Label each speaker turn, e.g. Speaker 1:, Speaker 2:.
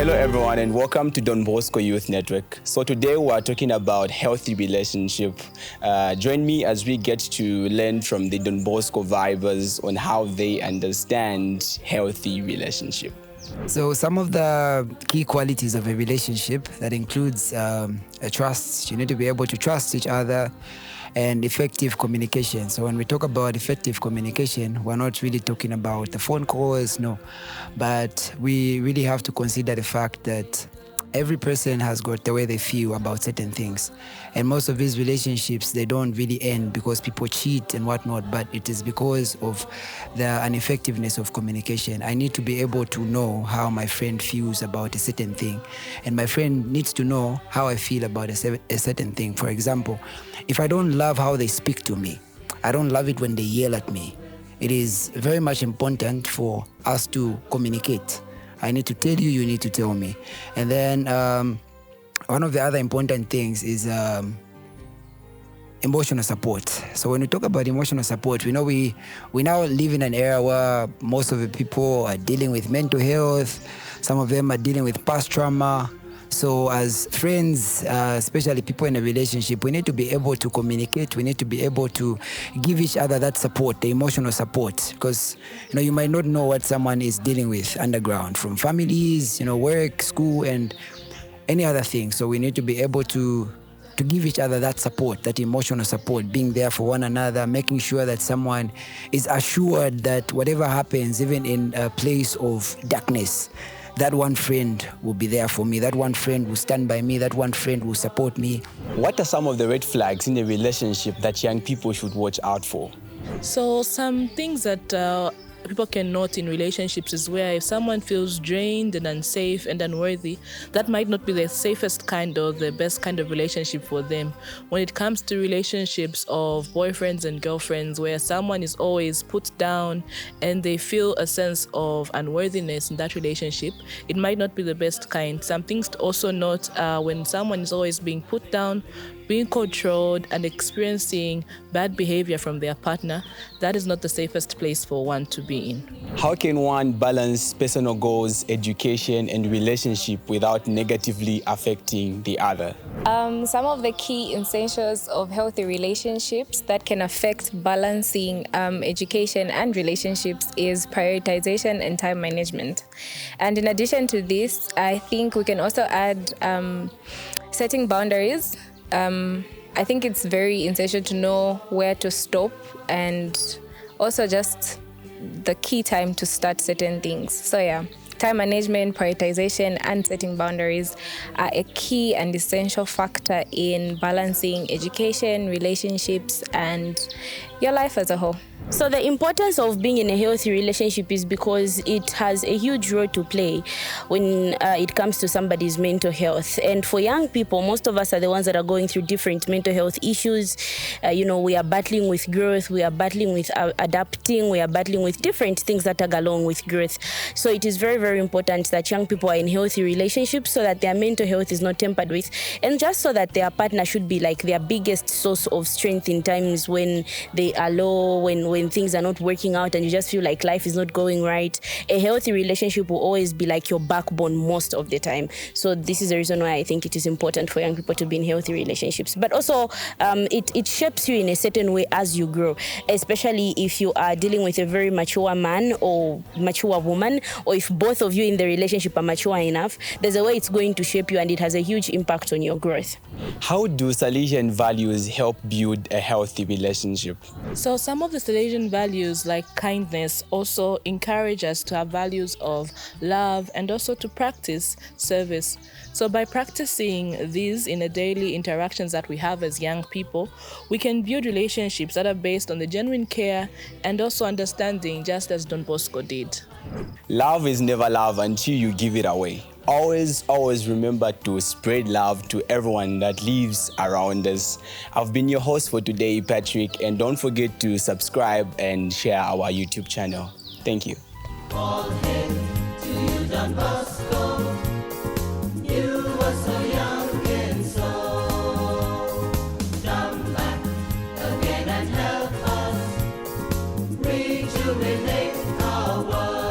Speaker 1: Hello everyone and welcome to Don Bosco Youth Network. So today we are talking about healthy relationship. Join me as we get to learn from the Don Bosco vibers on how they understand healthy relationship.
Speaker 2: So some of the key qualities of a relationship that includes a trust. You need to be able to trust each other, and effective communication. So when we talk about effective communication, we're not really talking about the phone calls, no, but we really have to consider the fact that every person has got the way they feel about certain things. And most of these relationships, they don't really end because people cheat and whatnot, but it is because of the ineffectiveness of communication. I need to be able to know how my friend feels about a certain thing. And my friend needs to know how I feel about a certain thing. For example, if I don't love how they speak to me, I don't love it when they yell at me. It is very much important for us to communicate. I need to tell you, you need to tell me. And then one of the other important things is emotional support. So when we talk about emotional support, we know we now live in an era where most of the people are dealing with mental health. Some of them are dealing with past trauma. So as friends, especially people in a relationship, we need to be able to communicate. We need to be able to give each other that support, the emotional support, because you might not know what someone is dealing with underground, from families, work, school, and any other thing. So we need to be able to give each other that support, that emotional support, being there for one another, making sure that someone is assured that whatever happens, even in a place of darkness, that one friend will be there for me. That one friend will stand by me. That one friend will support me.
Speaker 1: What are some of the red flags in a relationship that young people should watch out for?
Speaker 3: So some things that people can note in relationships is where if someone feels drained and unsafe and unworthy, that might not be the safest kind or the best kind of relationship for them. When it comes to relationships of boyfriends and girlfriends, where someone is always put down and they feel a sense of unworthiness in that relationship, it might not be the best kind. Some things to also note when someone is always being put down, being controlled, and experiencing bad behavior from their partner, that is not the safest place for one to be in.
Speaker 1: How can one balance personal goals, education, and relationship without negatively affecting the other?
Speaker 4: Some of the key essentials of healthy relationships that can affect balancing education and relationships is prioritization and time management. And in addition to this, I think we can also add setting boundaries. I think it's very essential to know where to stop, and also just the key time to start certain things. So yeah, time management, prioritization, and setting boundaries are a key and essential factor in balancing education, relationships, and your life as a whole.
Speaker 5: So the importance of being in a healthy relationship is because it has a huge role to play when it comes to somebody's mental health. And for young people, most of us are the ones that are going through different mental health issues. We are battling with growth, we are battling with adapting, we are battling with different things that tag along with growth. So it is very, very important that young people are in healthy relationships so that their mental health is not tampered with, and just so that their partner should be like their biggest source of strength in times when they are low, when things are not working out and you just feel like life is not going right. A healthy relationship will always be like your backbone most of the time. So this is the reason why I think it is important for young people to be in healthy relationships. But also, it shapes you in a certain way as you grow, especially if you are dealing with a very mature man or mature woman, or if both of you in the relationship are mature enough, there's a way it's going to shape you, and it has a huge impact on your growth.
Speaker 1: How do Salesian values help build a healthy relationship?
Speaker 3: So some of the Salesian values, like kindness, also encourage us to have values of love and also to practice service. So by practicing these in the daily interactions that we have as young people, we can build relationships that are based on the genuine care and also understanding, just as Don Bosco did.
Speaker 1: Love is never love until you give it away. Always remember to spread love to everyone that lives around us. I've been your host for today, Patrick, and don't forget to subscribe and share our YouTube channel. Thank you.
Speaker 6: All hail to you, Don Bosco. You were so young and so. Come back again and help us rejuvenate our world.